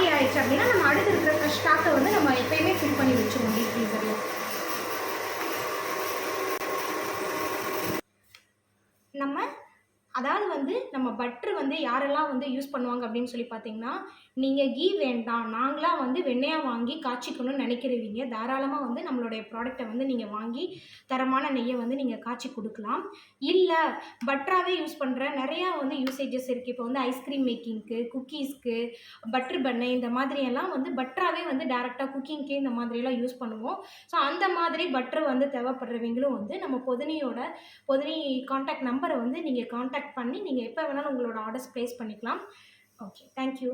காலி ஆயிடுச்சு அப்படின்னா நம்ம அடுத்து இருக்கிற ஸ்டாக்கை வந்து நம்ம எப்பயுமே ஃபில் பண்ணி வச்சுருவோம் டீப் ஃப்ரீசரில். நம்ம அதாவது வந்து நம்ம பட்டர் வந்து யாரெல்லாம் வந்து யூஸ் பண்ணுவாங்க அப்படின்னு சொல்லி பார்த்தீங்கன்னா, நீங்கள் கீ வேண்டாம், நாங்களாக வந்து வெண்ணெயாக வாங்கி காய்ச்சிக்கணும்னு நினைக்கிறவங்க தாராளமாக வந்து நம்மளுடைய ப்ராடக்ட்டை வந்து நீங்கள் வாங்கி தரமான நெய்யை வந்து நீங்கள் காய்ச்சி கொடுக்கலாம். இல்லை பட்டராகவே யூஸ் பண்ணுற நிறையா வந்து யூசேஜஸ் இருக்குது. இப்போ வந்து ஐஸ்கிரீம் மேக்கிங்க்கு, குக்கீஸ்க்கு, பட்டர் பன்னு இந்த மாதிரியெல்லாம் வந்து பட்டராகவே வந்து டேரெக்டாக குக்கிங்க்கு இந்த மாதிரியெல்லாம் யூஸ் பண்ணுவோம். ஸோ அந்த மாதிரி பட்டர் வந்து தேவைப்படுறவங்களும் வந்து நம்ம பொதினி கான்டாக்ட் நம்பரை வந்து நீங்கள் கான்டாக்ட் பண்ணி நீங்கள் எப்போ வேணாலும் உங்களோட ஆர்டர்ஸ் ப்ளேஸ் பண்ணிக்கலாம். Okay, thank you.